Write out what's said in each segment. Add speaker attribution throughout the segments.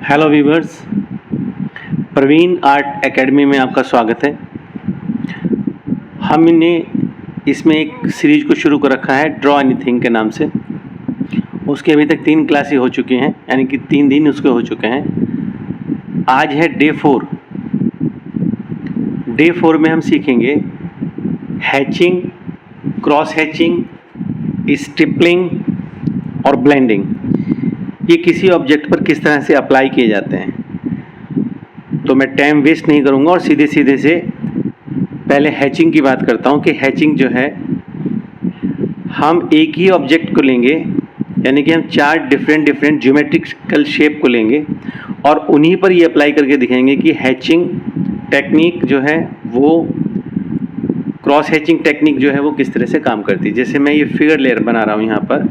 Speaker 1: Hello viewers, Praveen art academy में आपका स्वागत है। हमने इसमें एक सीरीज को शुरू कर रखा है ड्रॉ एनीथिंग के नाम से। उसके अभी तक 3 क्लासेस हो चुकी हैं, यानी कि 3 दिन उसके हो चुके हैं। आज है डे 4। डे 4 में हम सीखेंगे हैचिंग, क्रॉस हैचिंग, स्टिपलिंग और ब्लेंडिंग। ये किसी ऑब्जेक्ट पर किस तरह से अप्लाई किए जाते हैं। तो मैं टाइम वेस्ट नहीं करूंगा और सीधे सीधे से पहले हैचिंग की बात करता हूं कि हैचिंग जो है, हम एक ही ऑब्जेक्ट को लेंगे, यानी कि हम 4 डिफरेंट ज्योमेट्रिकल शेप को लेंगे और उन्हीं पर ये अप्लाई करके दिखाएंगे कि हैचिंग टेक्निक जो है वो क्रॉस हैचिंग टेक्निक जो है वो किस तरह से काम करती है। जैसे मैं ये फिगर लेयर बना रहा हूँ यहाँ पर,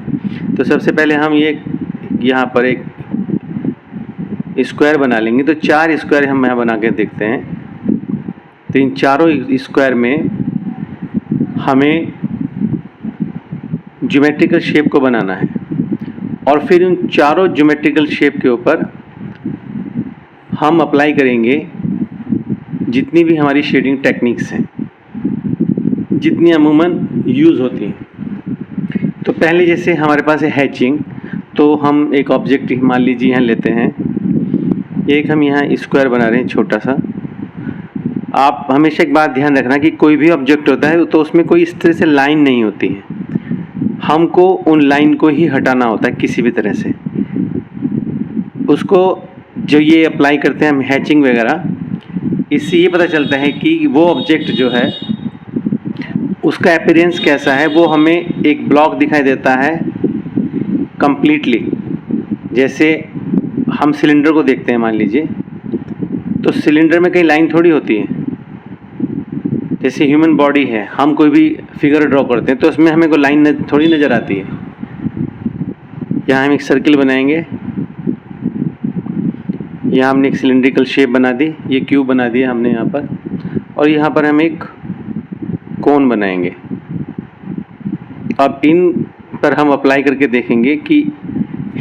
Speaker 1: तो सबसे पहले हम ये यहाँ पर एक स्क्वायर बना लेंगे। तो 4 स्क्वायर हम यहाँ बना के देखते हैं। तो इन चारों स्क्वायर में हमें ज्योमेट्रिकल शेप को बनाना है और फिर उन चारों ज्योमेट्रिकल शेप के ऊपर हम अप्लाई करेंगे जितनी भी हमारी शेडिंग टेक्निक्स हैं, जितनी अमूमन यूज़ होती हैं। तो पहले जैसे हमारे पास है हैचिंग, तो हम एक ऑब्जेक्ट मान लीजिए यहाँ लेते हैं। एक हम यहाँ स्क्वायर बना रहे हैं छोटा सा। आप हमेशा एक बात ध्यान रखना कि कोई भी ऑब्जेक्ट होता है तो उसमें कोई इस तरह से लाइन नहीं होती है। हमको उन लाइन को ही हटाना होता है किसी भी तरह से। उसको जो ये अप्लाई करते हैं हम हैचिंग वगैरह, इससे ये पता चलता है कि वो ऑब्जेक्ट जो है उसका अपीयरेंस कैसा है। वो हमें एक ब्लॉक दिखाई देता है कंप्लीटली। जैसे हम सिलेंडर को देखते हैं मान लीजिए, तो सिलेंडर में कहीं लाइन थोड़ी होती है। जैसे ह्यूमन बॉडी है, हम कोई भी फिगर ड्रॉ करते हैं तो उसमें हमें कोई लाइन थोड़ी नज़र आती है। यहाँ हम एक सर्किल बनाएंगे, यहाँ हमने एक सिलेंड्रिकल शेप बना दी, ये क्यूब बना दिया हमने यहाँ पर, और यहाँ पर हम एक कोन बनाएंगे। अब इन पर हम अप्लाई करके देखेंगे कि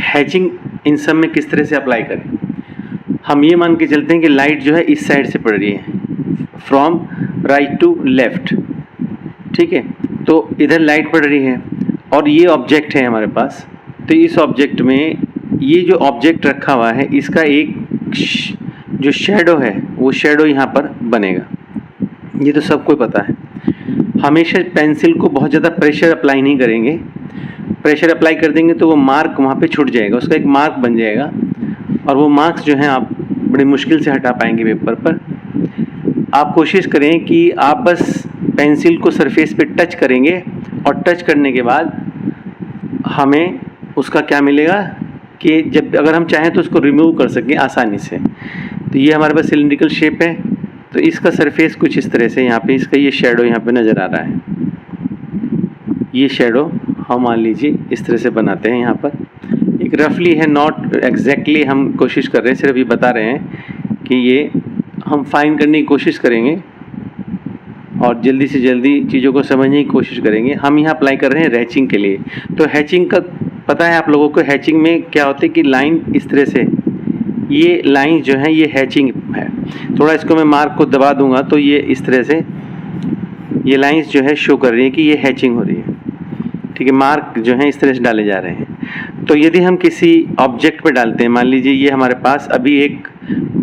Speaker 1: हैचिंग इन सब में किस तरह से अप्लाई करें। हम ये मान के चलते हैं कि लाइट जो है इस साइड से पड़ रही है, फ्रॉम राइट टू लेफ्ट, ठीक है। तो इधर लाइट पड़ रही है और ये ऑब्जेक्ट है हमारे पास। तो इस ऑब्जेक्ट में ये जो ऑब्जेक्ट रखा हुआ है, इसका एक जो शेडो है वो शेडो यहाँ पर बनेगा। ये तो सबको पता है। हमेशा पेंसिल को बहुत ज़्यादा प्रेशर अप्लाई नहीं करेंगे। प्रेशर अप्लाई कर देंगे तो वो मार्क वहाँ पे छूट जाएगा, उसका एक मार्क बन जाएगा और वो मार्क्स जो हैं आप बड़ी मुश्किल से हटा पाएंगे पेपर पर। आप कोशिश करें कि आप बस पेंसिल को सरफेस पे टच करेंगे और टच करने के बाद हमें उसका क्या मिलेगा कि जब अगर हम चाहें तो उसको रिमूव कर सकें आसानी से। तो ये हमारे पास सिलिंड्रिकल शेप है, तो इसका सरफेस कुछ इस तरह से यहाँ पे इसका ये शेडो यहाँ पे नज़र आ रहा है। ये शेडो हम मान लीजिए इस तरह से बनाते हैं। यहाँ पर एक रफली है, नॉट एग्जैक्टली हम कोशिश कर रहे हैं, सिर्फ ये बता रहे हैं कि ये हम फाइन करने की कोशिश करेंगे और जल्दी से जल्दी चीज़ों को समझने की कोशिश करेंगे। हम यहाँ अप्लाई कर रहे हैं हैचिंग के लिए। तो हैचिंग का पता है आप लोगों को, हैचिंग में क्या होता है कि लाइन इस तरह से, ये लाइन जो है ये हैचिंग है। थोड़ा इसको मैं मार्क को दबा दूंगा तो ये इस तरह से ये लाइंस जो है शो कर रही है कि ये हैचिंग हो रही है, ठीक है। मार्क जो है इस तरह से डाले जा रहे हैं। तो यदि हम किसी ऑब्जेक्ट पे डालते हैं, मान लीजिए ये हमारे पास अभी एक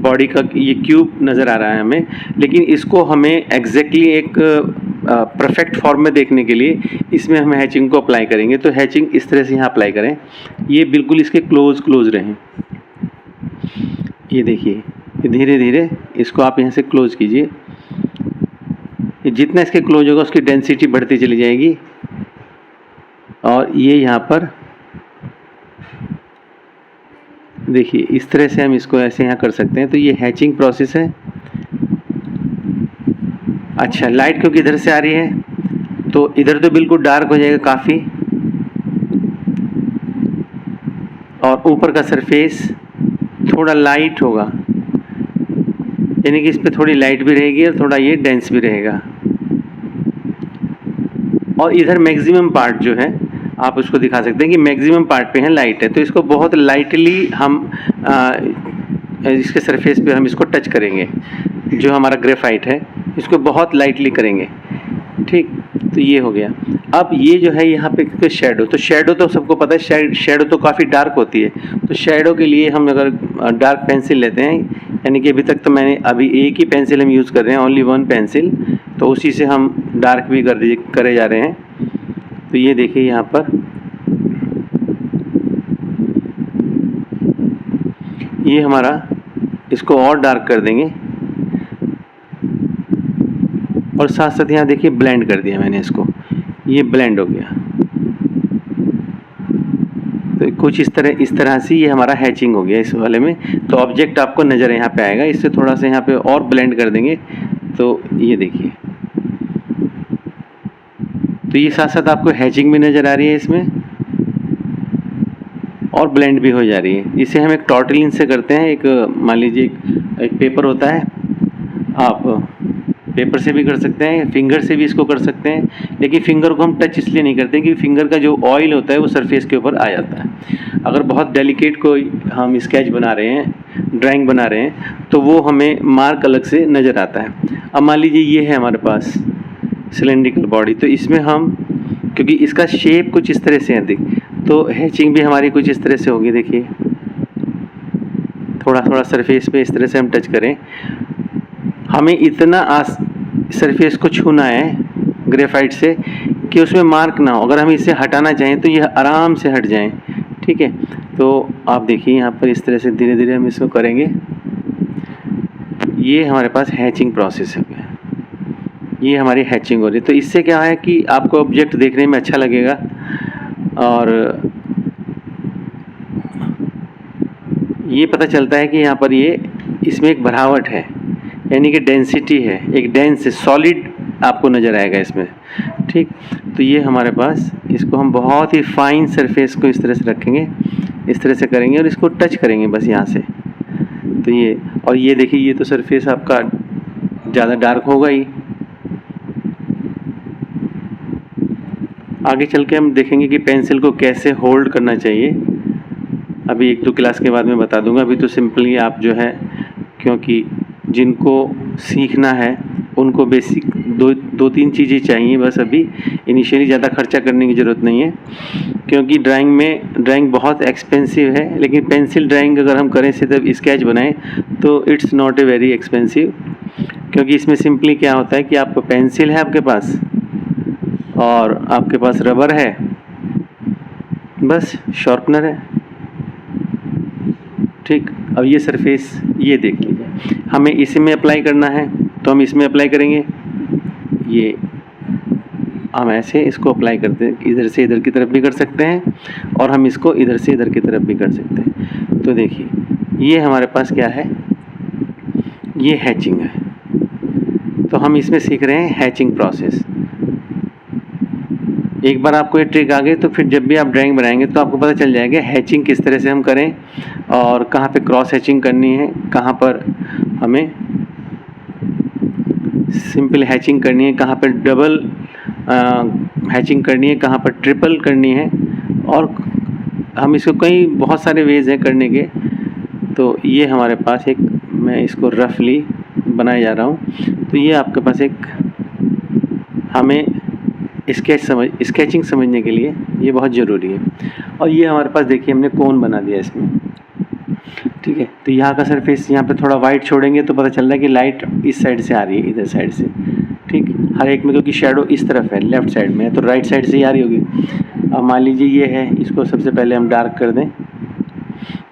Speaker 1: बॉडी का ये क्यूब नज़र आ रहा है हमें, लेकिन इसको हमें एग्जैक्टली एक परफेक्ट फॉर्म में देखने के लिए इसमें हम हैचिंग को अप्लाई करेंगे। तो हैचिंग इस तरह से यहाँ अप्लाई करें, ये बिल्कुल इसके क्लोज रहें। ये देखिए, धीरे धीरे इसको आप यहाँ से क्लोज कीजिए। जितना इसके क्लोज होगा उसकी डेंसिटी बढ़ती चली जाएगी और ये यहाँ पर देखिए इस तरह से हम इसको ऐसे यहाँ कर सकते हैं। तो ये हैचिंग प्रोसेस है। अच्छा, लाइट क्योंकि इधर से आ रही है तो इधर तो बिल्कुल डार्क हो जाएगा काफ़ी, और ऊपर का सरफेस थोड़ा लाइट होगा, यानी कि इस पर थोड़ी लाइट भी रहेगी और थोड़ा ये डेंस भी रहेगा। और इधर मैक्सिमम पार्ट जो है आप उसको दिखा सकते हैं कि मैक्सिमम पार्ट पे है लाइट है, तो इसको बहुत लाइटली हम इसके सरफेस पे हम इसको टच करेंगे, जो हमारा ग्रेफाइट है इसको बहुत लाइटली करेंगे। ठीक, तो ये हो गया। अब ये जो है यहाँ पे शेडो, तो शेडो तो सबको पता है, शेडो तो काफ़ी डार्क होती है। तो शेडो के लिए हम अगर डार्क पेंसिल लेते हैं, यानी कि अभी तक तो मैंने अभी एक ही पेंसिल हम यूज़ कर रहे हैं, ओनली वन पेंसिल, तो उसी से हम डार्क भी करे जा रहे हैं। तो ये देखिए यहाँ पर ये हमारा, इसको और डार्क कर देंगे और साथ साथ यहाँ देखिए ब्लेंड कर दिया मैंने इसको, ये ब्लेंड हो गया। तो कुछ इस तरह से ये हमारा हैचिंग हो गया इस वाले में। तो ऑब्जेक्ट आपको नज़र यहाँ पे आएगा, इससे थोड़ा सा यहाँ पे और ब्लेंड कर देंगे तो ये देखिए, तो ये साथ साथ आपको हैचिंग भी नज़र आ रही है इसमें और ब्लेंड भी हो जा रही है। इसे हम एक टॉर्टलिन से करते हैं। एक मान लीजिए एक पेपर होता है, आप पेपर से भी कर सकते हैं, फिंगर से भी इसको कर सकते हैं, लेकिन फिंगर को हम टच इसलिए नहीं करते कि फिंगर का जो ऑयल होता है वो सरफेस के ऊपर आ जाता है। अगर बहुत डेलिकेट कोई हम स्केच बना रहे हैं, ड्राइंग बना रहे हैं, तो वो हमें मार्क अलग से नज़र आता है। अब मान लीजिए ये है हमारे पास सिलेंड्रिकल बॉडी, तो इसमें हम, क्योंकि इसका शेप कुछ इस तरह से है, तो हैचिंग भी हमारी कुछ इस तरह से होगी। देखिए थोड़ा थोड़ा सरफेस पे इस तरह से हम टच करें, हमें इतना सरफेस को छूना है ग्रेफाइट से कि उसमें मार्क ना हो। अगर हम इसे हटाना चाहें तो ये आराम से हट जाएं। ठीक है, तो आप देखिए यहाँ पर इस तरह से धीरे धीरे हम इसको करेंगे। ये हमारे पास हैचिंग प्रोसेस है, ये हमारी हैचिंग हो रही है। तो इससे क्या है कि आपको ऑब्जेक्ट देखने में अच्छा लगेगा और ये पता चलता है कि यहाँ पर ये इसमें एक भरावट है, यानी कि डेंसिटी है, एक डेंस सॉलिड आपको नज़र आएगा इसमें। ठीक, तो ये हमारे पास, इसको हम बहुत ही फाइन सरफेस को इस तरह से रखेंगे, इस तरह से करेंगे और इसको टच करेंगे बस यहाँ से। तो ये, और ये देखिए ये तो सरफेस आपका ज़्यादा डार्क होगा ही। आगे चल के हम देखेंगे कि पेंसिल को कैसे होल्ड करना चाहिए, अभी एक दो क्लास के बाद मैं बता दूंगा। अभी तो सिंपली आप जो है, क्योंकि जिनको सीखना है उनको बेसिक दो तीन चीज़ें चाहिए बस। अभी इनिशियली ज़्यादा खर्चा करने की ज़रूरत नहीं है, क्योंकि ड्राइंग बहुत एक्सपेंसिव है, लेकिन पेंसिल ड्राइंग अगर हम करें, सिर्फ स्केच बनाएं, तो it's not a very expensive. क्योंकि इसमें सिंपली क्या होता है कि आपको पेंसिल है आपके पास और आपके पास रबर है, बस शार्पनर है। ठीक, अब ये सरफेस ये देख लीजिए, हमें इसी में अप्लाई करना है तो हम इसमें अप्लाई करेंगे। ये हम ऐसे इसको अप्लाई करते हैं, इधर से इधर की तरफ भी कर सकते हैं और हम इसको इधर से इधर की तरफ भी कर सकते हैं। तो देखिए ये हमारे पास क्या है, ये हैचिंग है। तो हम इसमें सीख रहे हैं हैचिंग प्रोसेस। एक बार आपको ये ट्रिक आ गई तो फिर जब भी आप ड्राइंग बनाएंगे तो आपको पता चल जाएगा हैचिंग किस तरह से हम करें और कहाँ पे क्रॉस हैचिंग करनी है, कहाँ पर हमें सिंपल हैचिंग करनी है, कहाँ पर डबल हैचिंग करनी है, कहाँ पर ट्रिपल करनी है, और हम इसको कई बहुत सारे वेज हैं करने के। तो ये हमारे पास एक, मैं इसको रफली बनाए जा रहा हूँ। तो ये आपके पास एक, हमें स्केचिंग समझने के लिए ये बहुत ज़रूरी है। और ये हमारे पास देखिए हमने कोन बना दिया इसमें। ठीक है, तो यहाँ का सरफेस यहाँ पे थोड़ा वाइट छोड़ेंगे तो पता चल रहा है कि लाइट इस साइड से आ रही है, इधर साइड से। ठीक, हर एक में, क्योंकि शेडो इस तरफ है, लेफ़्ट साइड में है, तो राइट साइड से ही आ रही होगी। अब मान लीजिए ये है, इसको सबसे पहले हम डार्क कर दें,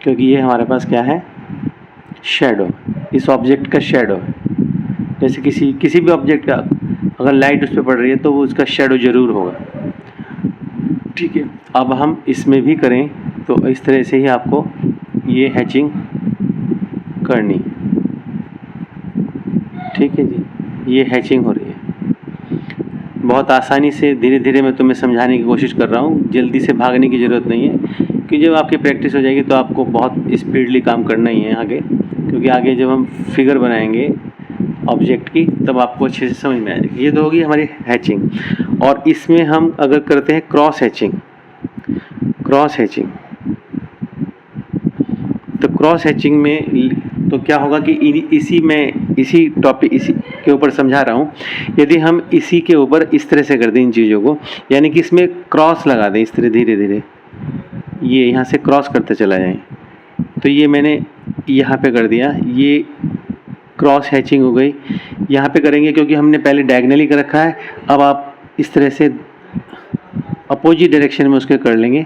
Speaker 1: क्योंकि ये हमारे पास क्या है, शेडो, इस ऑब्जेक्ट का शेडो है। जैसे किसी भी ऑब्जेक्ट का अगर लाइट उस पर पड़ रही है तो वो उसका शेडो ज़रूर होगा। ठीक है, अब हम इसमें भी करें तो इस तरह से ही आपको ये हैचिंग करनी। ठीक है जी, ये हैचिंग हो रही है बहुत आसानी से, धीरे धीरे मैं तुम्हें समझाने की कोशिश कर रहा हूँ। जल्दी से भागने की ज़रूरत नहीं है, कि जब आपकी प्रैक्टिस हो जाएगी तो आपको बहुत स्पीडली काम करना ही है आगे, क्योंकि आगे जब हम फिगर बनाएंगे ऑब्जेक्ट की तब आपको अच्छे से समझ में आ जाएगी। ये तो होगी हमारी हैचिंग। और इसमें हम अगर करते हैं क्रॉस हैचिंग, तो क्रॉस हैचिंग में तो क्या होगा कि इसी टॉपिक इसी के ऊपर समझा रहा हूँ। यदि हम इसी के ऊपर इस तरह से कर दें इन चीज़ों को, यानी कि इसमें क्रॉस लगा दें इस तरह धीरे धीरे, ये यहाँ से क्रॉस करते चला जाए, तो ये मैंने यहाँ पे कर दिया, ये क्रॉस हैचिंग हो गई। यहाँ पे करेंगे क्योंकि हमने पहले डायगनली कर रखा है, अब आप इस तरह से अपोजिट डायरेक्शन में उसके कर लेंगे।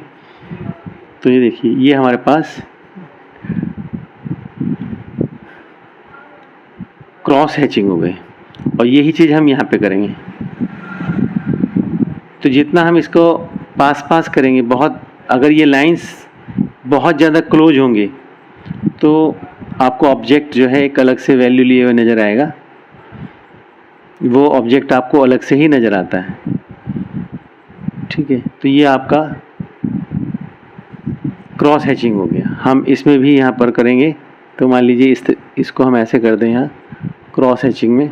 Speaker 1: तो ये देखिए, ये हमारे पास क्रॉस हैचिंग हो गई, और यही चीज़ हम यहाँ पे करेंगे। तो जितना हम इसको पास करेंगे, बहुत अगर ये लाइंस बहुत ज़्यादा क्लोज होंगे तो आपको ऑब्जेक्ट जो है एक अलग से वैल्यू लिए हुए नज़र आएगा, वो ऑब्जेक्ट आपको अलग से ही नज़र आता है। ठीक है, तो ये आपका क्रॉस हैचिंग हो गया। हम इसमें भी यहाँ पर करेंगे, तो मान लीजिए इसको हम ऐसे कर दें यहाँ क्रॉस हैचिंग में,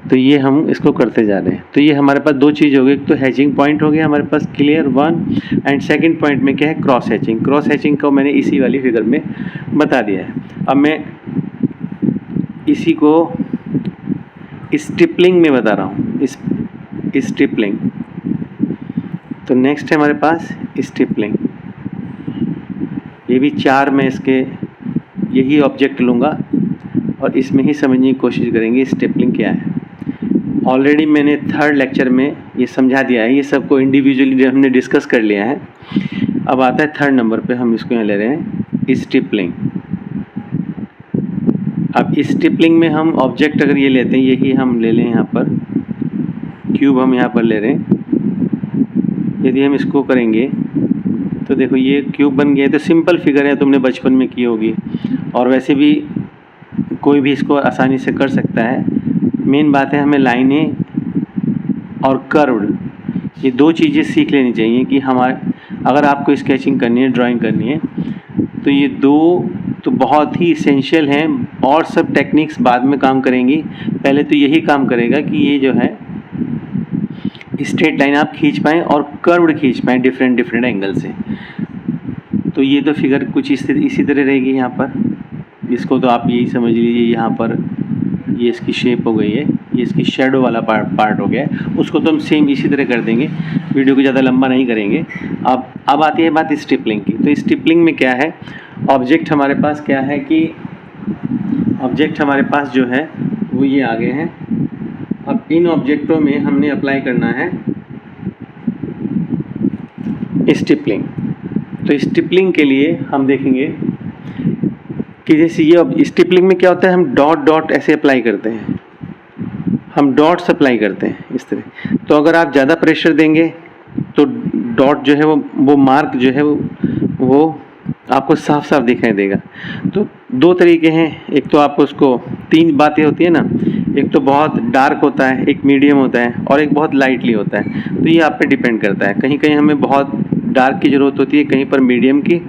Speaker 1: तो ये हम इसको करते जा रहे हैं। तो ये हमारे पास दो चीज़ हो गई, एक तो हैचिंग पॉइंट हो गया हमारे पास clear one, and second point में क्या है, क्रॉस हैचिंग। क्रॉस हैचिंग को मैंने इसी वाली फिगर में बता दिया है। अब मैं इसी को स्टिपलिंग में बता रहा हूँ, स्टिपलिंग। तो नेक्स्ट है हमारे पास स्टिपलिंग। ये भी 4 में इसके यही ऑब्जेक्ट लूँगा और इसमें ही समझने की कोशिश करेंगे स्टिपलिंग क्या है। ऑलरेडी मैंने 3rd लेक्चर में ये समझा दिया है, ये सबको इंडिविजुअली हमने डिस्कस कर लिया है। अब आता है 3rd नंबर पे, हम इसको यहाँ ले रहे हैं स्टिपलिंग। अब स्टिपलिंग में हम ऑब्जेक्ट अगर ये लेते हैं, यही हम ले लें यहाँ पर, क्यूब हम यहाँ पर ले रहे हैं। यदि हम इसको करेंगे तो देखो ये क्यूब बन गया है। तो सिंपल फिगर है, तुमने बचपन में की होगी, और वैसे भी कोई भी इसको आसानी से कर सकता है। मेन बात है हमें लाइनें और कर्व्ड, ये दो चीज़ें सीख लेनी चाहिए कि हमारे अगर आपको स्केचिंग करनी है, ड्राइंग करनी है, तो ये दो तो बहुत ही इसेंशियल हैं, और सब टेक्निक्स बाद में काम करेंगी। पहले तो यही काम करेगा कि ये जो है स्ट्रेट लाइन आप खींच पाएँ और कर्व्ड खींच पाएँ डिफरेंट एंगल से। तो ये तो फिगर कुछ इसी तरह रहेगी यहाँ पर। इसको तो आप यही समझ लीजिए, यहाँ पर ये इसकी शेप हो गई है, ये इसकी शेडो वाला पार्ट हो गया है। उसको तो हम सेम इसी तरह कर देंगे, वीडियो को ज़्यादा लंबा नहीं करेंगे। अब आती है बात स्टिपलिंग की। तो स्टिपलिंग में क्या है, ऑब्जेक्ट हमारे पास क्या है कि ऑब्जेक्ट हमारे पास जो है वो ये आगे हैं। अब इन ऑब्जेक्टों में हमने अप्लाई करना है स्टिपलिंग। तो स्टिपलिंग के लिए हम देखेंगे कि जैसे ये स्टिपलिंग में क्या होता है, हम डॉट ऐसे अप्लाई करते हैं, हम डॉट्स अप्लाई करते हैं इस तरह। तो अगर आप ज़्यादा प्रेशर देंगे तो डॉट जो है वो मार्क जो है वो आपको साफ साफ दिखाई देगा। तो दो तरीके हैं, एक तो आपको उसको 3 बातें होती है ना, एक तो बहुत डार्क होता है, एक मीडियम होता है, और एक बहुत लाइटली होता है। तो ये आप पे डिपेंड करता है, कहीं कहीं हमें बहुत डार्क की ज़रूरत होती है, कहीं पर मीडियम की,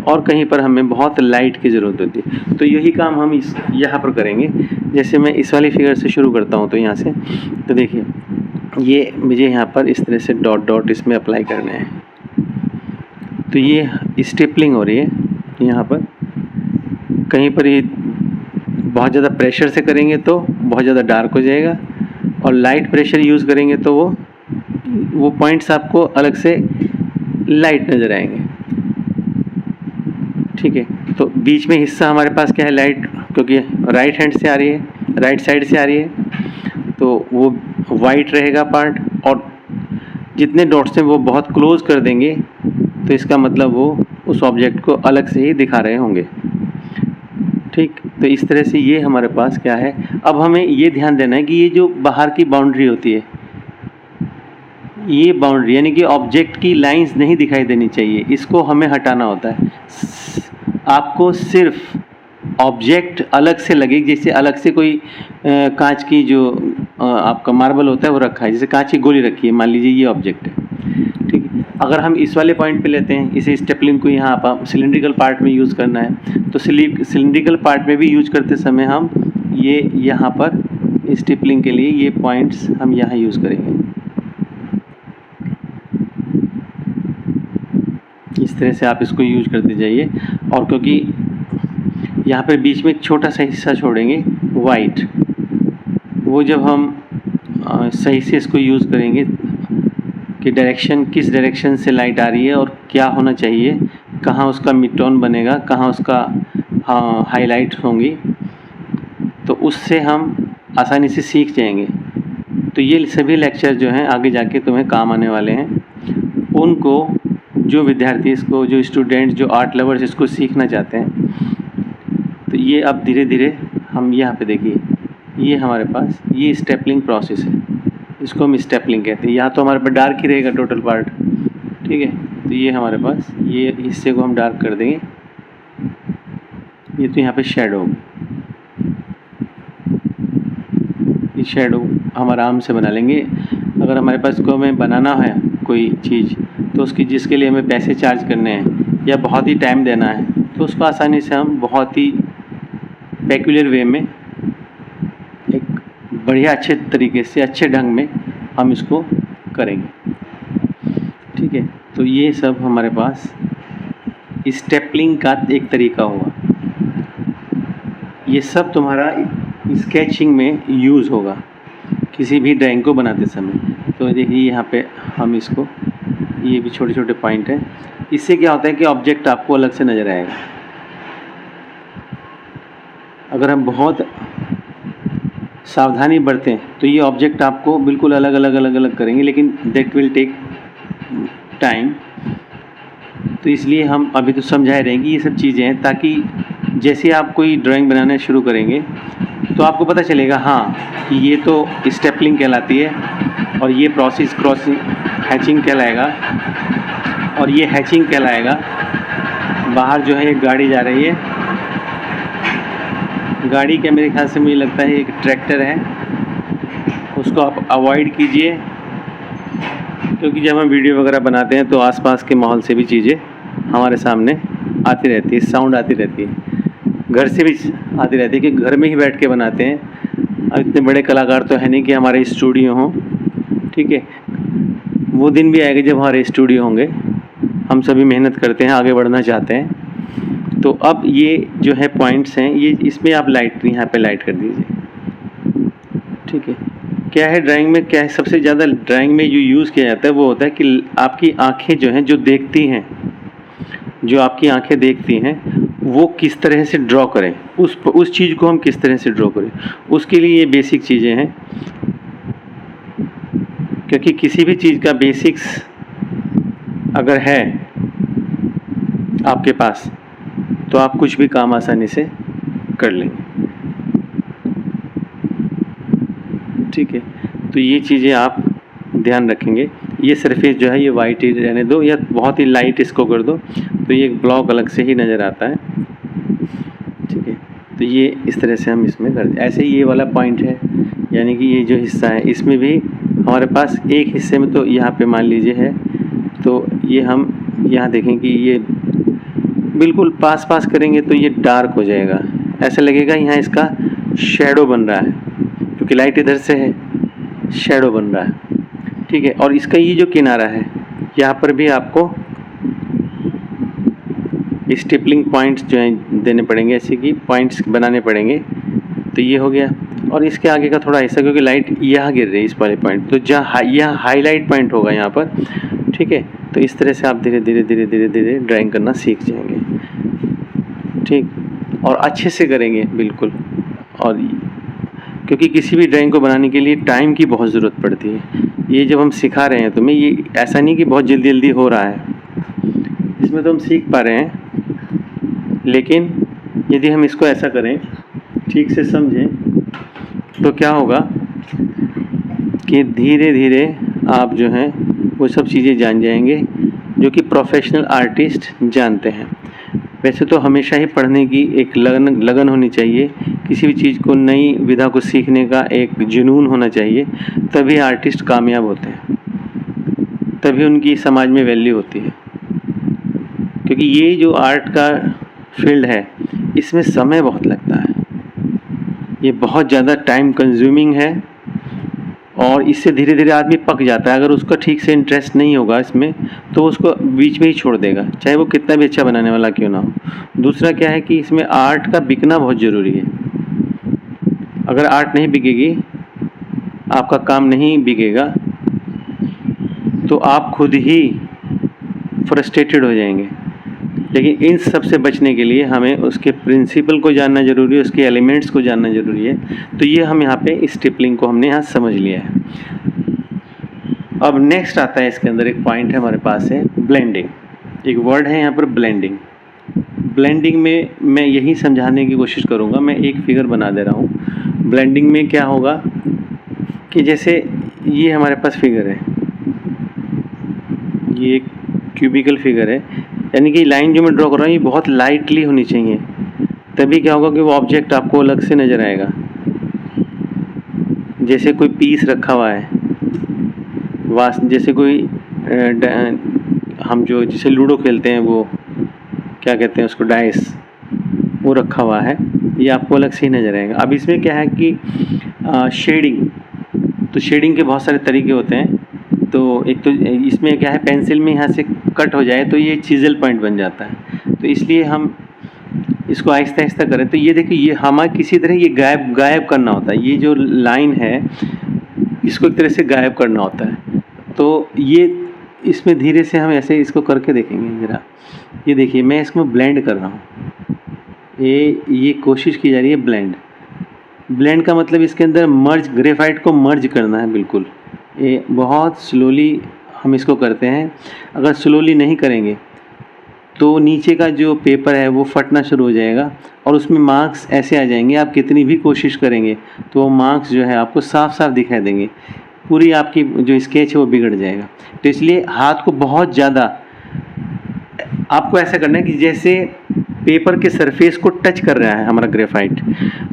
Speaker 1: और कहीं पर हमें बहुत लाइट की ज़रूरत होती है। तो यही काम हम यहाँ पर करेंगे। जैसे मैं इस वाली फिगर से शुरू करता हूँ, तो यहाँ से तो देखिए ये मुझे यहाँ पर इस तरह से डॉट इसमें अप्लाई करने हैं। तो ये स्टिपलिंग हो रही है यहाँ पर। कहीं पर ये बहुत ज़्यादा प्रेशर से करेंगे तो बहुत ज़्यादा डार्क हो जाएगा, और लाइट प्रेशर यूज़ करेंगे तो वो पॉइंट्स आपको अलग से लाइट नज़र आएंगे। ठीक है, तो बीच में हिस्सा हमारे पास क्या है, लाइट, क्योंकि राइट हैंड से आ रही है, राइट साइड से आ रही है, तो वो वाइट रहेगा पार्ट। और जितने डॉट्स हैं वो बहुत क्लोज कर देंगे, तो इसका मतलब वो उस ऑब्जेक्ट को अलग से ही दिखा रहे होंगे। ठीक, तो इस तरह से ये हमारे पास क्या है। अब हमें ये ध्यान देना है कि ये जो बाहर की बाउंड्री होती है, ये बाउंड्री यानी कि ऑब्जेक्ट की लाइंस नहीं दिखाई देनी चाहिए, इसको हमें हटाना होता है। आपको सिर्फ ऑब्जेक्ट अलग से लगे, जैसे अलग से कोई कांच की जो आपका मार्बल होता है वो रखा है, जैसे कांच की गोली रखी है, मान लीजिए ये ऑब्जेक्ट है। ठीक है, अगर हम इस वाले पॉइंट पे लेते हैं, इसे स्टेपलिंग को यहाँ पर सिलिंड्रिकल पार्ट में यूज़ करना है, तो सिलिंड्रिकल पार्ट में भी यूज करते समय हम ये यहाँ पर स्टेपलिंग के लिए ये पॉइंट्स हम यहाँ यूज़ करेंगे। इस तरह से आप इसको यूज करते जाइए। और क्योंकि यहाँ पे बीच में एक छोटा सा हिस्सा छोड़ेंगे वाइट, वो जब हम सही से इसको यूज़ करेंगे कि डायरेक्शन, किस डायरेक्शन से लाइट आ रही है और क्या होना चाहिए, कहाँ उसका मिड टोन बनेगा, कहाँ उसका हाईलाइट होंगी, तो उससे हम आसानी से सीख जाएंगे। तो ये सभी लेक्चर जो हैं आगे जाके तुम्हें काम आने वाले हैं। उनको जो विद्यार्थी इसको, जो स्टूडेंट, जो आर्ट लवर्स इसको सीखना चाहते हैं, तो ये अब धीरे धीरे हम यहाँ पे देखिए, ये हमारे पास ये स्टेपलिंग प्रोसेस है, इसको हम स्टेपलिंग कहते हैं। या तो हमारे पास डार्क ही रहेगा टोटल पार्ट, ठीक है। तो ये हमारे पास ये हिस्से को हम डार्क कर देंगे, ये तो यहाँ पे शेडो होगी, ये शेडो हम आराम से बना लेंगे। अगर हमारे पास को हमें बनाना है कोई चीज़, तो उसकी जिसके लिए हमें पैसे चार्ज करने हैं या बहुत ही टाइम देना है, तो उसको आसानी से हम बहुत ही पेक्यूलर वे में, एक बढ़िया अच्छे तरीके से, अच्छे ढंग में हम इसको करेंगे, ठीक है। तो ये सब हमारे पास स्टेपलिंग का एक तरीका हुआ। ये सब तुम्हारा स्केचिंग में यूज़ होगा किसी भी ड्राइंग को बनाते समय। तो देखिए यहाँ पे हम इसको, ये भी छोटे छोटे पॉइंट हैं। इससे क्या होता है कि ऑब्जेक्ट आपको अलग से नज़र आएगा। अगर हम बहुत सावधानी बरतें तो ये ऑब्जेक्ट आपको बिल्कुल अलग अलग करेंगे, लेकिन दैट विल टेक टाइम। तो इसलिए हम अभी तो समझा रहे हैं कि ये सब चीज़ें हैं, ताकि जैसे आप कोई ड्राइंग बनाना शुरू करेंगे तो आपको पता चलेगा हाँ कि ये तो स्टेपलिंग कहलाती है, और ये प्रोसेस क्रॉसिंग हैचिंग कहलाएगा, और ये हैचिंग कहलाएगा। बाहर जो है एक गाड़ी जा रही है, गाड़ी के मेरे ख्याल से मुझे लगता है एक ट्रैक्टर है, उसको आप अवॉइड कीजिए, क्योंकि जब हम वीडियो वगैरह बनाते हैं तो आसपास के माहौल से भी चीज़ें हमारे सामने आती रहती है, साउंड आती रहती है, घर से भी आती रहती है, कि घर में ही बैठ के बनाते हैं। अब इतने बड़े कलाकार तो है नहीं कि हमारे स्टूडियो हों, ठीक है। वो दिन भी आएगा जब हमारे स्टूडियो होंगे। हम सभी मेहनत करते हैं, आगे बढ़ना चाहते हैं। तो अब ये जो है पॉइंट्स हैं, ये इसमें आप लाइट यहाँ पे लाइट कर दीजिए, ठीक है। क्या है ड्राइंग में, क्या है सबसे ज़्यादा ड्राइंग में जो यूज़ किया जाता है वो होता है कि आपकी आँखें जो हैं, जो देखती हैं, जो आपकी आंखें देखती हैं, वो किस तरह से ड्रॉ करें, उस चीज़ को हम किस तरह से ड्रॉ करें, उसके लिए ये बेसिक चीज़ें हैं। क्योंकि किसी भी चीज़ का बेसिक्स अगर है आपके पास, तो आप कुछ भी काम आसानी से कर लेंगे, ठीक है। तो ये चीज़ें आप ध्यान रखेंगे। ये सरफेस जो है ये वाइट ही रहने दो, या बहुत ही लाइट इसको कर दो, तो ये एक ब्लॉक अलग से ही नज़र आता है, ठीक है। तो ये इस तरह से हम इसमें कर, ऐसे ही ये वाला पॉइंट है, यानी कि ये जो हिस्सा है इसमें भी हमारे पास एक हिस्से में तो यहाँ पे मान लीजिए है, तो ये हम यहाँ देखें कि ये बिल्कुल पास करेंगे तो ये डार्क हो जाएगा, ऐसा लगेगा यहाँ इसका शेडो बन रहा है, क्योंकि लाइट इधर से है, शेडो बन रहा है, ठीक है। और इसका ये जो किनारा है, यहाँ पर भी आपको स्टेपलिंग पॉइंट्स जो हैं देने पड़ेंगे, ऐसे कि पॉइंट्स बनाने पड़ेंगे। तो ये हो गया, और इसके आगे का थोड़ा हिस्सा, क्योंकि लाइट यहाँ गिर रही है इस वाले पॉइंट, तो जहाँ यहाँ हाईलाइट पॉइंट होगा यहाँ पर, ठीक है। तो इस तरह से आप धीरे धीरे ड्राइंग करना सीख जाएंगे, ठीक, और अच्छे से करेंगे बिल्कुल। और क्योंकि किसी भी ड्राइंग को बनाने के लिए टाइम की बहुत ज़रूरत पड़ती है। ये जब हम सिखा रहे हैं तुम्हें, ये ऐसा नहीं कि बहुत जल्दी हो रहा है, इसमें तो हम सीख पा रहे हैं, लेकिन यदि हम इसको ऐसा करें, ठीक से समझें, तो क्या होगा कि धीरे धीरे आप जो हैं वो सब चीज़ें जान जाएंगे जो कि प्रोफेशनल आर्टिस्ट जानते हैं। वैसे तो हमेशा ही पढ़ने की एक लगन होनी चाहिए, किसी भी चीज़ को, नई विधा को सीखने का एक जुनून होना चाहिए, तभी आर्टिस्ट कामयाब होते हैं, तभी उनकी समाज में वैल्यू होती है। क्योंकि ये जो आर्ट का फील्ड है, इसमें समय बहुत लगता है, ये बहुत ज़्यादा टाइम कंज्यूमिंग है, और इससे धीरे धीरे आदमी पक जाता है। अगर उसका ठीक से इंटरेस्ट नहीं होगा इसमें तो उसको बीच में ही छोड़ देगा, चाहे वो कितना भी अच्छा बनाने वाला क्यों ना हो। दूसरा क्या है कि इसमें आर्ट का बिकना बहुत ज़रूरी है। अगर आर्ट नहीं बिकेगी, आपका काम नहीं बिकेगा, तो आप खुद ही फ्रस्ट्रेटेड हो जाएंगे। लेकिन इन सब से बचने के लिए हमें उसके प्रिंसिपल को जानना ज़रूरी है, उसके एलिमेंट्स को जानना ज़रूरी है। तो ये हम यहाँ पे इस स्टिपलिंग को हमने यहाँ समझ लिया है। अब नेक्स्ट आता है, इसके अंदर एक पॉइंट है हमारे पास है ब्लेंडिंग। एक वर्ड है यहाँ पर ब्लेंडिंग। ब्लेंडिंग में मैं यही समझाने की कोशिश करूँगा। मैं एक फिगर बना दे रहा हूँ। ब्लेंडिंग में क्या होगा कि जैसे ये हमारे पास फिगर है, ये एक क्यूबिकल फिगर है, यानी कि लाइन जो मैं ड्रॉ कर रहा हूँ ये बहुत लाइटली होनी चाहिए, तभी क्या होगा कि वो ऑब्जेक्ट आपको अलग से नज़र आएगा। जैसे कोई पीस रखा हुआ है, जैसे कोई हम जो जिसे लूडो खेलते हैं, वो क्या कहते हैं उसको, डाइस, वो रखा हुआ है, ये आपको अलग से ही नज़र आएगा। अब इसमें क्या है कि शेडिंग, तो शेडिंग के बहुत सारे तरीके होते हैं। तो एक तो इसमें क्या है, पेंसिल में यहाँ से कट हो जाए तो ये चिज़ल पॉइंट बन जाता है, तो इसलिए हम इसको आहिस्ता आहिस्ता करें। तो ये देखिए, ये हमें किसी तरह ये गायब करना होता है। ये जो लाइन है इसको एक तरह से गायब करना होता है। तो ये इसमें धीरे से हम ऐसे इसको करके देखेंगे ज़रा। ये देखिए, मैं इसको ब्लेंड कर रहा हूँ। ये कोशिश की जा रही है ब्लेंड का मतलब इसके अंदर मर्ज, ग्रेफाइट को मर्ज करना है बिल्कुल। ये बहुत स्लोली हम इसको करते हैं। अगर स्लोली नहीं करेंगे तो नीचे का जो पेपर है वो फटना शुरू हो जाएगा और उसमें मार्क्स ऐसे आ जाएंगे, आप कितनी भी कोशिश करेंगे तो वो मार्क्स जो है आपको साफ साफ दिखाई देंगे, पूरी आपकी जो स्केच है वो बिगड़ जाएगा। तो इसलिए हाथ को बहुत ज़्यादा आपको ऐसा करना है कि जैसे पेपर के सरफेस को टच कर रहा है हमारा ग्रेफाइट।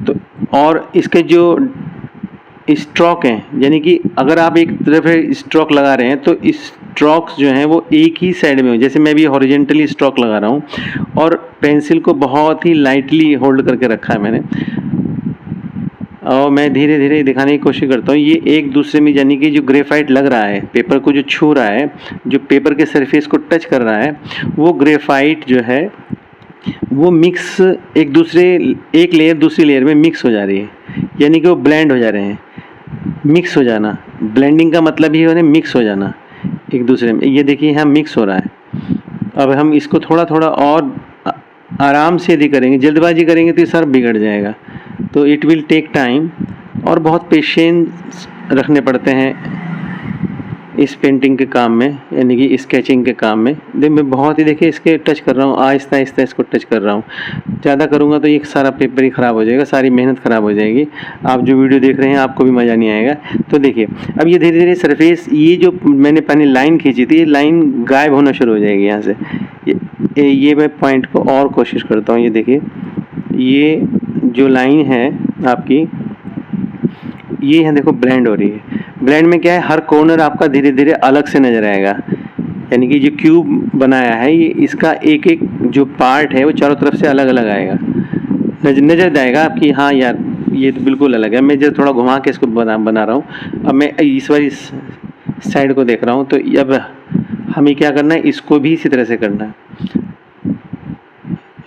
Speaker 1: तो और इसके जो स्ट्रोक हैं, यानी कि अगर आप एक तरफ स्ट्रोक लगा रहे हैं तो स्ट्रोक्स जो हैं वो एक ही साइड में हो। जैसे मैं भी हॉरिजेंटली स्ट्रोक लगा रहा हूँ और पेंसिल को बहुत ही लाइटली होल्ड करके रखा है मैंने, और मैं धीरे धीरे दिखाने की कोशिश करता हूँ। ये एक दूसरे में, यानी कि जो ग्रेफाइट लग रहा है, पेपर को जो छू रहा है, जो पेपर के सरफेस को टच कर रहा है, वो ग्रेफाइट जो है वो मिक्स एक लेयर दूसरी लेयर में मिक्स हो जा रही है, यानी कि वो ब्लेंड हो जा रहे हैं। मिक्स हो जाना, ब्लेंडिंग का मतलब ही है मिक्स हो जाना एक दूसरे में। ये देखिए यहाँ मिक्स हो रहा है। अब हम इसको थोड़ा थोड़ा और आराम से यदि करेंगे, जल्दबाजी करेंगे तो ये सारा बिगड़ जाएगा। तो इट विल टेक टाइम और बहुत पेशेंस रखने पड़ते हैं इस पेंटिंग के काम में, यानी कि स्केचिंग के काम में। मैं बहुत ही देखिए इसके टच कर रहा हूँ, आहिस्ता आहिस्ता इसको टच कर रहा हूँ। ज़्यादा करूँगा तो ये सारा पेपर ही ख़राब हो जाएगा, सारी मेहनत ख़राब हो जाएगी। आप जो वीडियो देख रहे हैं आपको भी मज़ा नहीं आएगा। तो देखिए अब ये धीरे धीरे सरफेस, ये जो मैंने पहले लाइन खींची थी, ये लाइन गायब होना शुरू हो जाएगी यहाँ से। ये मैं पॉइंट को और कोशिश करता हूँ। ये देखिए, ये जो लाइन है आपकी, ये है देखो ब्लेंड हो रही है। ब्लेंड में क्या है, हर कॉर्नर आपका धीरे धीरे अलग से नज़र आएगा, यानी कि जो क्यूब बनाया है ये, इसका एक एक जो पार्ट है वो चारों तरफ से अलग अलग आएगा, नज़र आएगा आपकी। हाँ यार, ये तो बिल्कुल अलग है। मैं जब थोड़ा घुमा के इसको बना रहा हूँ। अब मैं इस बार इस साइड को देख रहा हूँ, तो अब हमें क्या करना है, इसको भी इसी तरह से करना है।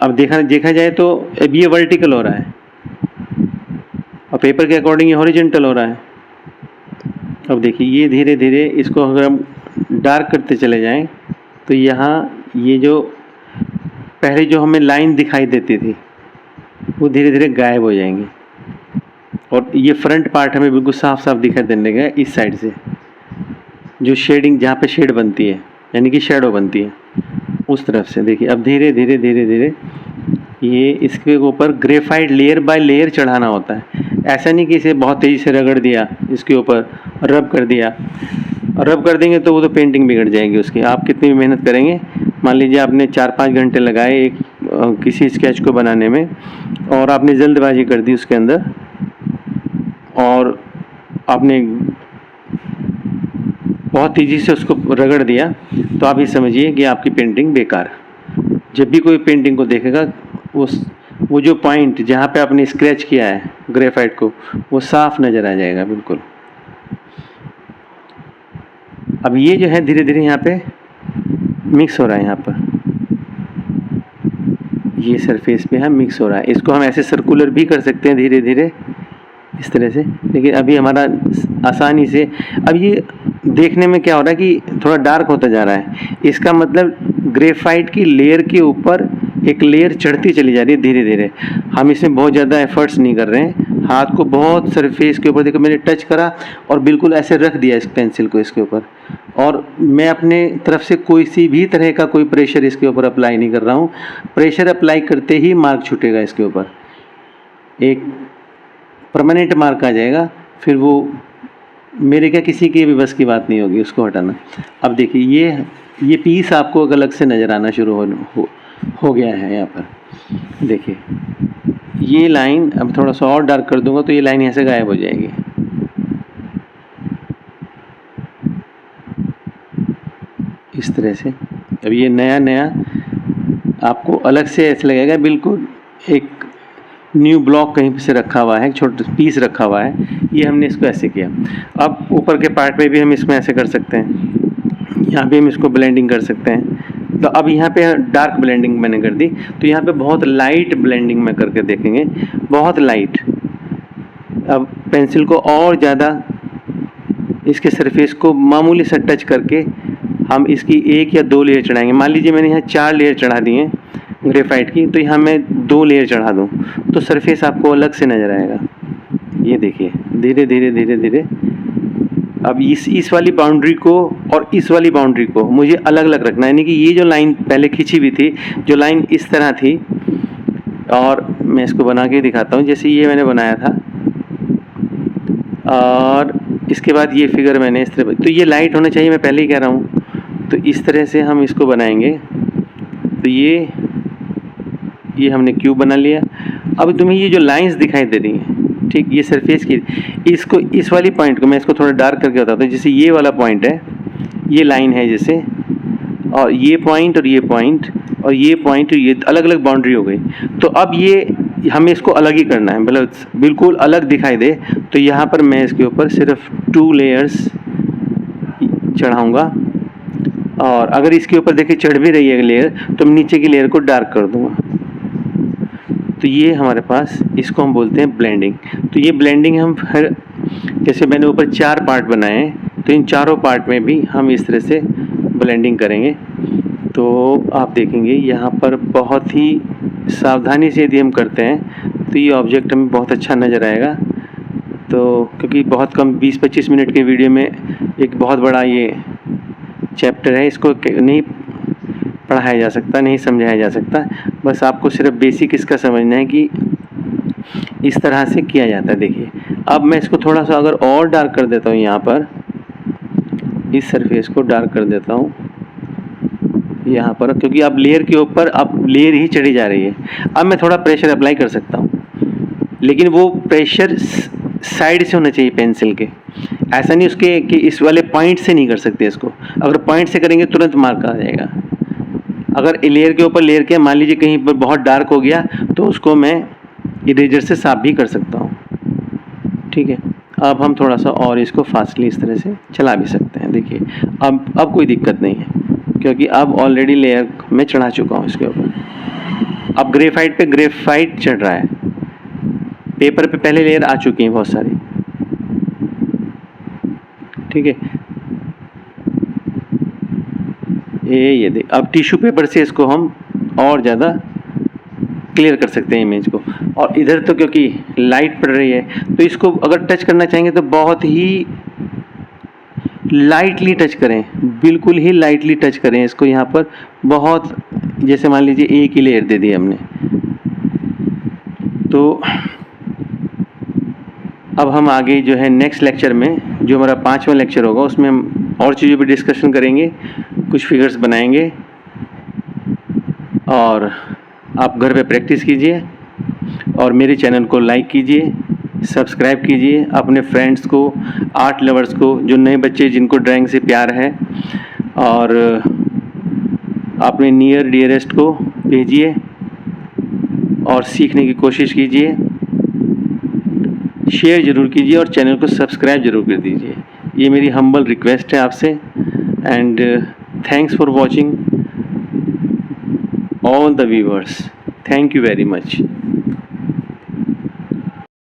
Speaker 1: अब देखा जाए तो अब ये वर्टिकल हो रहा है और पेपर के अकॉर्डिंग ये हॉरिजॉन्टल हो रहा है। अब देखिए, ये धीरे धीरे इसको अगर हम डार्क करते चले जाएं तो यहाँ ये जो पहले जो हमें लाइन दिखाई देती थी वो धीरे धीरे गायब हो जाएंगी और ये फ्रंट पार्ट हमें बिल्कुल साफ साफ दिखाई देने लगा इस साइड से। जो शेडिंग, जहाँ पे शेड बनती है, यानी कि शेडो बनती है, उस तरफ से देखिए। अब धीरे धीरे धीरे धीरे ये इसके ऊपर ग्रेफाइट लेयर बाय लेयर चढ़ाना होता है। ऐसा नहीं कि इसे बहुत तेज़ी से रगड़ दिया, इसके ऊपर रब कर दिया। रब कर देंगे तो वो तो पेंटिंग बिगड़ जाएगी उसकी। आप कितनी भी मेहनत करेंगे, मान लीजिए आपने 4-5 घंटे लगाए एक किसी स्केच को बनाने में और आपने जल्दबाजी कर दी उसके अंदर और आपने बहुत तेज़ी से उसको रगड़ दिया, तो आप ये समझिए कि आपकी पेंटिंग बेकार। जब भी कोई पेंटिंग को देखेगा वो जो पॉइंट जहाँ पे आपने स्क्रैच किया है ग्रेफाइट को, वो साफ नज़र आ जाएगा बिल्कुल। अब ये जो है धीरे धीरे यहाँ पे मिक्स हो रहा है, यहाँ पर ये सरफेस पे हम मिक्स हो रहा है। इसको हम ऐसे सर्कुलर भी कर सकते हैं धीरे धीरे इस तरह से, लेकिन अभी हमारा आसानी से, अब ये देखने में क्या हो रहा है कि थोड़ा डार्क होता जा रहा है। इसका मतलब ग्रेफाइट की लेयर के ऊपर एक लेयर चढ़ती चली जा रही है धीरे धीरे। हम इसमें बहुत ज़्यादा एफर्ट्स नहीं कर रहे हैं, हाथ को बहुत सरफेस के ऊपर, देखो मैंने टच करा और बिल्कुल ऐसे रख दिया इस पेंसिल को इसके ऊपर, और मैं अपने तरफ से कोई सी भी तरह का कोई प्रेशर इसके ऊपर अप्लाई नहीं कर रहा हूँ। प्रेशर अप्लाई करते ही मार्क छूटेगा इसके ऊपर, एक परमानेंट मार्क आ जाएगा, फिर वो मेरे क्या किसी की भी बस की बात नहीं होगी उसको हटाना। अब देखिए ये पीस आपको अलग से नज़र आना शुरू हो गया है। यहाँ पर देखिए ये लाइन, अब थोड़ा सा और डार्क कर दूंगा तो ये लाइन यहाँ से गायब हो जाएगी। इस तरह से अब ये नया आपको अलग से ऐसे लगेगा, बिल्कुल एक न्यू ब्लॉक कहीं से रखा हुआ है, छोटा पीस रखा हुआ है। ये हमने इसको ऐसे किया। अब ऊपर के पार्ट पे भी हम इसमें ऐसे कर सकते हैं, यहाँ भी हम इसको ब्लेंडिंग कर सकते हैं। तो अब यहाँ पे डार्क ब्लेंडिंग मैंने कर दी, तो यहाँ पे बहुत लाइट ब्लेंडिंग में करके देखेंगे, बहुत लाइट। अब पेंसिल को और ज़्यादा इसके सरफेस को मामूली सा टच करके हम इसकी 1 या 2 लेयर चढ़ाएंगे। मान लीजिए मैंने यहाँ 4 लेयर चढ़ा दी हैं ग्रेफाइट की, तो यहाँ मैं 2 लेयर चढ़ा दूँ तो सरफेस आपको अलग से नज़र आएगा। ये देखिए धीरे धीरे धीरे धीरे अब इस वाली बाउंड्री को और इस वाली बाउंड्री को मुझे अलग अलग रखना है, यानी कि ये जो लाइन पहले खींची हुई थी, जो लाइन इस तरह थी, और मैं इसको बना के दिखाता हूँ जैसे ये मैंने बनाया था, और इसके बाद ये फिगर मैंने इस तरह, तो ये लाइट होना चाहिए, मैं पहले ही कह रहा हूँ। तो इस तरह से हम इसको बनाएंगे। तो ये हमने क्यूब बना लिया। अब तुम्हें ये जो लाइंस दिखाई दे रही हैं, ठीक, ये सरफेस की, इसको इस वाली पॉइंट को मैं इसको थोड़ा डार्क करके बताता हूँ। जैसे ये वाला पॉइंट है, ये लाइन है जैसे, और ये पॉइंट और ये पॉइंट और ये पॉइंट, ये अलग अलग बाउंड्री हो गई। तो अब ये हमें इसको अलग ही करना है, मतलब बिल्कुल अलग दिखाई दे। तो यहाँ पर मैं इसके ऊपर सिर्फ 2 लेयर्स चढ़ाऊँगा, और अगर इसके ऊपर देखिए चढ़ भी रही है लेयर, तो मैं नीचे की लेयर को डार्क कर दूँगा। तो ये हमारे पास, इसको हम बोलते हैं ब्लेंडिंग। तो ये ब्लेंडिंग हम हर, जैसे मैंने ऊपर 4 पार्ट बनाए हैं, तो इन चारों पार्ट में भी हम इस तरह से ब्लेंडिंग करेंगे। तो आप देखेंगे यहाँ पर बहुत ही सावधानी से यदि हम करते हैं तो ये ऑब्जेक्ट हमें बहुत अच्छा नज़र आएगा। तो क्योंकि बहुत कम 20-25 मिनट के वीडियो में एक बहुत बड़ा ये चैप्टर है, इसको नहीं पढ़ाया जा सकता, नहीं समझाया जा सकता। बस आपको सिर्फ बेसिक इसका समझना है कि इस तरह से किया जाता है। देखिए अब मैं इसको थोड़ा सा अगर और डार्क कर देता हूँ, यहाँ पर इस सरफेस को डार्क कर देता हूँ यहाँ पर, क्योंकि अब लेयर के ऊपर अब लेयर ही चढ़ी जा रही है। अब मैं थोड़ा प्रेशर अप्लाई कर सकता हूँ, लेकिन वो प्रेशर साइड से होना चाहिए पेंसिल के, ऐसा नहीं उसके कि इस वाले पॉइंट से नहीं कर सकते इसको। अगर पॉइंट से करेंगे तुरंत मार्क आ जाएगा। अगर लेयर के ऊपर लेयर के, मान लीजिए कहीं पर बहुत डार्क हो गया, तो उसको मैं इरेजर से साफ भी कर सकता हूँ। ठीक है, अब हम थोड़ा सा और इसको फास्टली इस तरह से चला भी सकते हैं। देखिए अब कोई दिक्कत नहीं है, क्योंकि अब ऑलरेडी लेयर मैं चढ़ा चुका हूँ इसके ऊपर। अब ग्रेफाइट पे ग्रेफाइट चढ़ रहा है, पेपर पे पहले लेयर आ चुकी हैं बहुत सारी। ठीक है, ये देख, अब टिश्यू पेपर से इसको हम और ज़्यादा क्लियर कर सकते हैं इमेज को। और इधर तो क्योंकि लाइट पड़ रही है, तो इसको अगर टच करना चाहेंगे तो बहुत ही लाइटली टच करें, बिल्कुल ही लाइटली टच करें इसको। यहाँ पर बहुत, जैसे मान लीजिए एक ही लेयर दे दी हमने, तो अब हम आगे जो है नेक्स्ट लेक्चर में, जो हमारा 5वां लेक्चर होगा, उसमें हम और चीज़ों पर डिस्कशन करेंगे, कुछ फिगर्स बनाएंगे। और आप घर पे प्रैक्टिस कीजिए और मेरे चैनल को लाइक कीजिए, सब्सक्राइब कीजिए, अपने फ्रेंड्स को, आर्ट लवर्स को, जो नए बच्चे जिनको ड्राइंग से प्यार है, और अपने नियर डियरेस्ट को भेजिए और सीखने की कोशिश कीजिए। शेयर ज़रूर कीजिए और चैनल को सब्सक्राइब ज़रूर कर दीजिए। ये मेरी हम्बल रिक्वेस्ट है आपसे। And thanks for watching all the viewers, thank you very much.